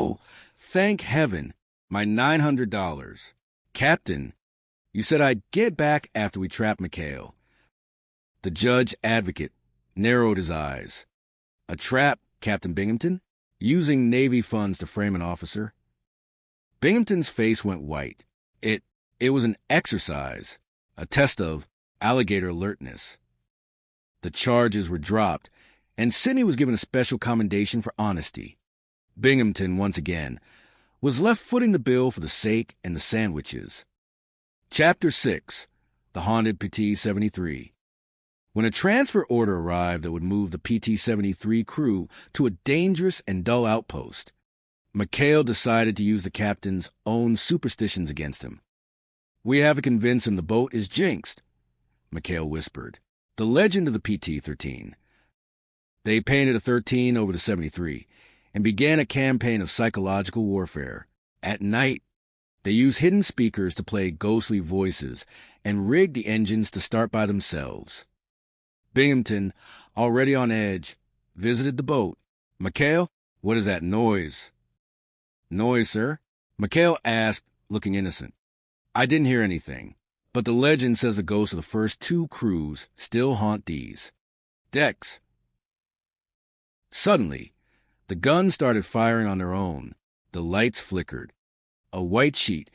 Oh, thank heaven, my $900. Captain, you said I'd get back after we trapped McHale. The judge advocate narrowed his eyes. A trap, Captain Binghamton? Using Navy funds to frame an officer? Binghamton's face went white. It was an exercise, a test of alligator alertness. The charges were dropped, and Sidney was given a special commendation for honesty. Binghamton, once again, was left footing the bill for the sake and the sandwiches. Chapter 6. The Haunted PT-73. When a transfer order arrived that would move the PT-73 crew to a dangerous and dull outpost, McHale decided to use the captain's own superstitions against him. "We have to convince him the boat is jinxed," McHale whispered. "The legend of the PT-13. They painted a 13 over the 73 and began a campaign of psychological warfare. At night, they used hidden speakers to play ghostly voices and rigged the engines to start by themselves." Binghamton, already on edge, visited the boat. "McHale, what is that noise?" "Noise, sir?" McHale asked, looking innocent. "I didn't hear anything, but the legend says the ghosts of the first 2 crews still haunt these decks." Suddenly, the guns started firing on their own. The lights flickered. A white sheet,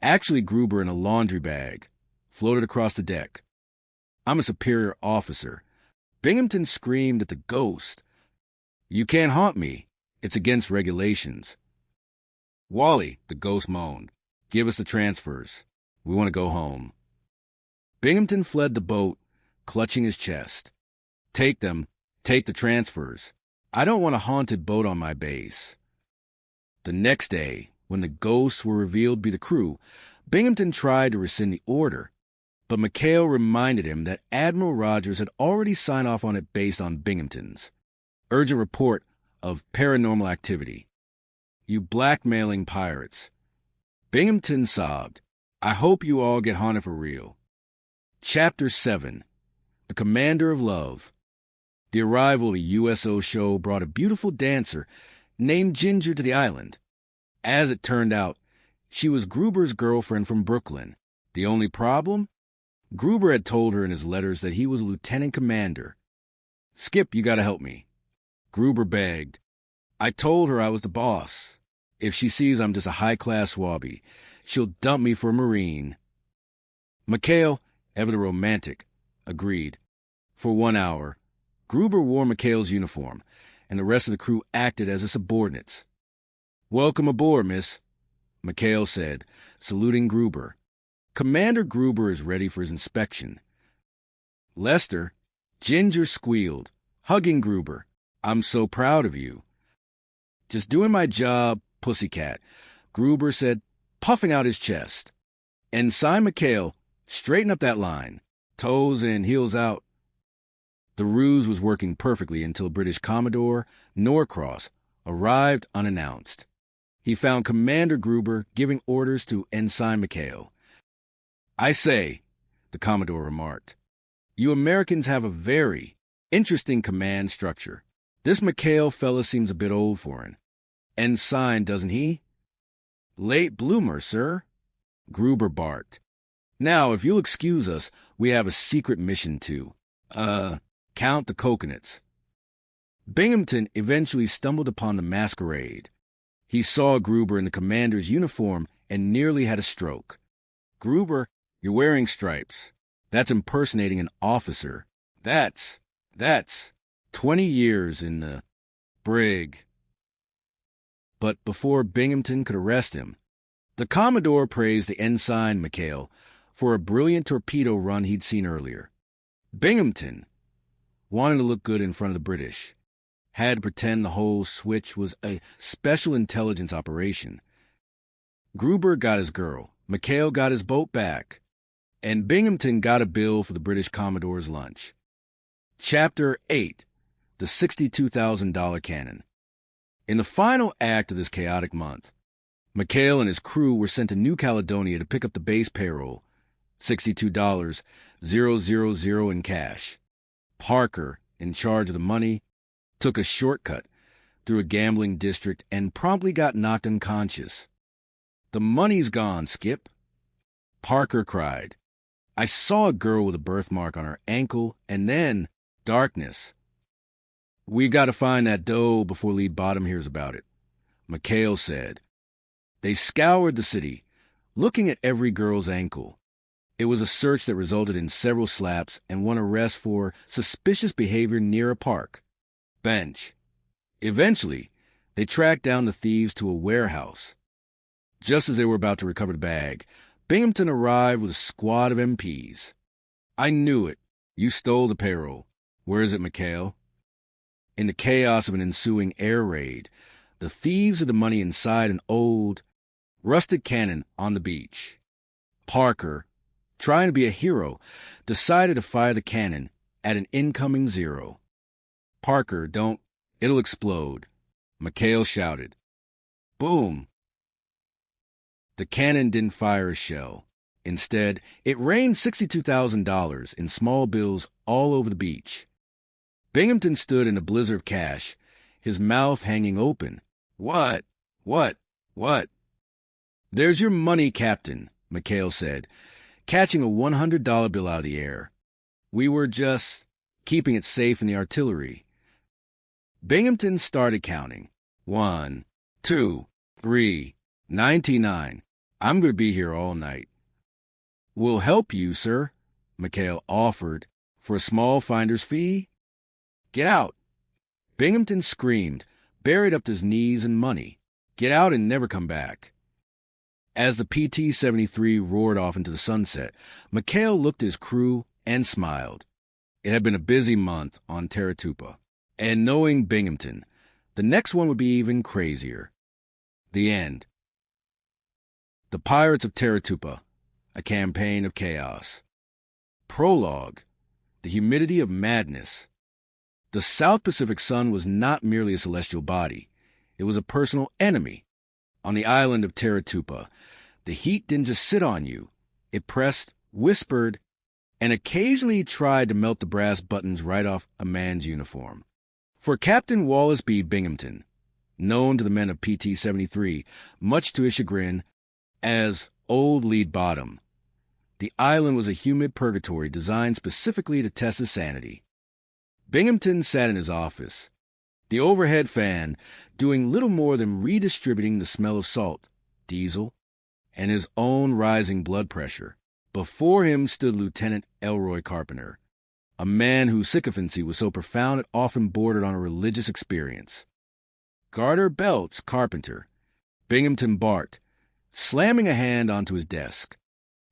actually Gruber in a laundry bag, floated across the deck. "I'm a superior officer." Binghamton screamed at the ghost. "You can't haunt me. It's against regulations." "Wally," the ghost moaned, "give us the transfers. We want to go home." Binghamton fled the boat, clutching his chest. "Take them. Take the transfers. I don't want a haunted boat on my base." The next day, when the ghosts were revealed to be the crew, Binghamton tried to rescind the order, but McHale reminded him that Admiral Rogers had already signed off on it based on Binghamton's urgent report of paranormal activity. "You blackmailing pirates." Binghamton sobbed. "I hope you all get haunted for real." Chapter 7. The Commander of Love. The arrival of a USO show brought a beautiful dancer named Ginger to the island. As it turned out, she was Gruber's girlfriend from Brooklyn. The only problem? Gruber had told her in his letters that he was a lieutenant commander. "Skip, you gotta help me." Gruber begged. "I told her I was the boss. If she sees I'm just a high-class swabby, she'll dump me for a Marine." McHale, ever the romantic, agreed. For 1 hour, Gruber wore McHale's uniform, and the rest of the crew acted as his subordinates. "Welcome aboard, miss," McHale said, saluting Gruber. "Commander Gruber is ready for his inspection." Lester, Ginger squealed, hugging Gruber. "I'm so proud of you." "Just doing my job, pussycat," Gruber said, puffing out his chest. "Ensign McHale, straighten up that line. Toes in, heels out." The ruse was working perfectly until British Commodore Norcross arrived unannounced. He found Commander Gruber giving orders to Ensign McHale. "I say," the Commodore remarked, "you Americans have a very interesting command structure. This McHale fella seems a bit old for an ensign, doesn't he?" "Late bloomer, sir," Gruber barked. "Now, if you'll excuse us, we have a secret mission to, count the coconuts." Binghamton eventually stumbled upon the masquerade. He saw Gruber in the commander's uniform and nearly had a stroke. "Gruber, you're wearing stripes. That's impersonating an officer. That's 20 years in the brig." But before Binghamton could arrest him, the Commodore praised the Ensign McHale for a brilliant torpedo run he'd seen earlier. Binghamton, wanting to look good in front of the British, had to pretend the whole switch was a special intelligence operation. Gruber got his girl, McHale got his boat back, and Binghamton got a bill for the British Commodore's lunch. Chapter 8. The $62,000 Cannon. In the final act of this chaotic month, McHale and his crew were sent to New Caledonia to pick up the base payroll, $62,000 in cash. Parker, in charge of the money, took a shortcut, through a gambling district and promptly got knocked unconscious. "The money's gone, Skip," Parker cried. "I saw a girl with a birthmark on her ankle, and then darkness." "We got to find that dough before Lead Bottom hears about it," McHale said. They scoured the city, looking at every girl's ankle. It was a search that resulted in several slaps and one arrest for suspicious behavior near a park bench. Eventually, they tracked down the thieves to a warehouse. Just as they were about to recover the bag, Binghamton arrived with a squad of MPs. "I knew it. You stole the payroll. Where is it, McHale?" In the chaos of an ensuing air raid, the thieves hid the money inside an old, rusted cannon on the beach. Parker, trying to be a hero, decided to fire the cannon at an incoming Zero. "Parker, don't. It'll explode," McHale shouted. Boom! The cannon didn't fire a shell. Instead, it rained $62,000 in small bills all over the beach. Binghamton stood in a blizzard of cash, his mouth hanging open. What? "There's your money, Captain," McHale said, catching a $100 bill out of the air. "We were just keeping it safe in the artillery." Binghamton started counting. 1, 2, 3, 99. "I'm going to be here all night." "We'll help you, sir," McHale offered, "for a small finder's fee." "Get out!" Binghamton screamed, buried up to his knees in money. "Get out and never come back." As the PT-73 roared off into the sunset, McHale looked at his crew and smiled. It had been a busy month on Taratupa, and knowing Binghamton, the next one would be even crazier. The end. The Pirates of Taratupa, a campaign of chaos. Prologue. The humidity of madness. The South Pacific Sun was not merely a celestial body. It was a personal enemy. On the island of Taratupa, the heat didn't just sit on you. It pressed, whispered, and occasionally tried to melt the brass buttons right off a man's uniform. For Captain Wallace B. Binghamton, known to the men of PT-73, much to his chagrin, as Old Lead Bottom, the island was a humid purgatory designed specifically to test his sanity. Binghamton sat in his office, the overhead fan doing little more than redistributing the smell of salt, diesel, and his own rising blood pressure. Before him stood Lieutenant Elroy Carpenter, a man whose sycophancy was so profound it often bordered on a religious experience. "Garter belts, Carpenter," Binghamton barked, slamming a hand onto his desk.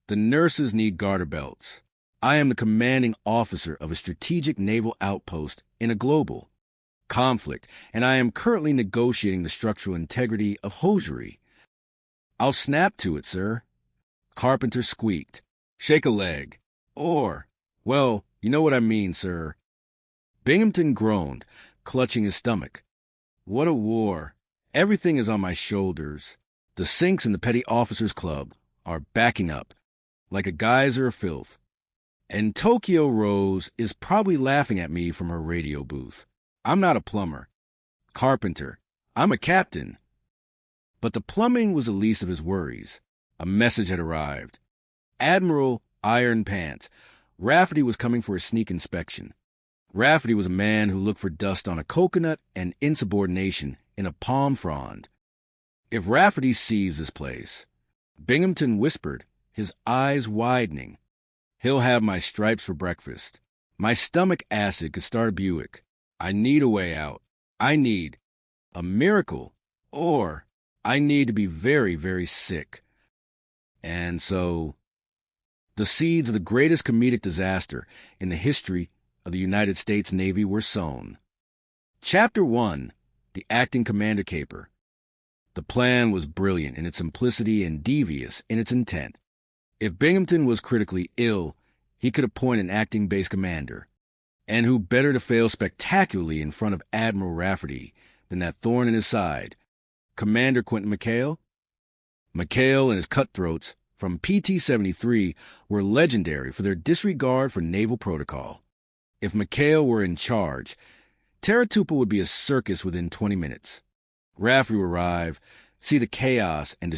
"The nurses need garter belts. I am the commanding officer of a strategic naval outpost in a global conflict, and I am currently negotiating the structural integrity of hosiery." "I'll snap to it, sir," Carpenter squeaked. "Shake a leg. Or, well, you know what I mean, sir." Binghamton groaned, clutching his stomach. "What a war. Everything is on my shoulders. The sinks in the Petty Officers Club are backing up, like a geyser of filth. And Tokyo Rose is probably laughing at me from her radio booth. I'm not a plumber. Carpenter, I'm a captain." But the plumbing was the least of his worries. A message had arrived. Admiral Iron Pants. Rafferty was coming for a sneak inspection. Rafferty was a man who looked for dust on a coconut and insubordination in a palm frond. "If Rafferty sees this place," Binghamton whispered, his eyes widening, "he'll have my stripes for breakfast. My stomach acid could start a Buick. I need a way out. I need a miracle, or I need to be very, very sick." And so, the seeds of the greatest comedic disaster in the history of the United States Navy were sown. Chapter 1. The Acting Commander Caper. The plan was brilliant in its simplicity and devious in its intent. If Binghamton was critically ill, he could appoint an acting base commander. And who better to fail spectacularly in front of Admiral Rafferty than that thorn in his side, Commander Quentin McHale? McHale and his cutthroats from PT-73 were legendary for their disregard for naval protocol. If McHale were in charge, Terratupa would be a circus within 20 minutes. Rafferty would arrive, see the chaos, and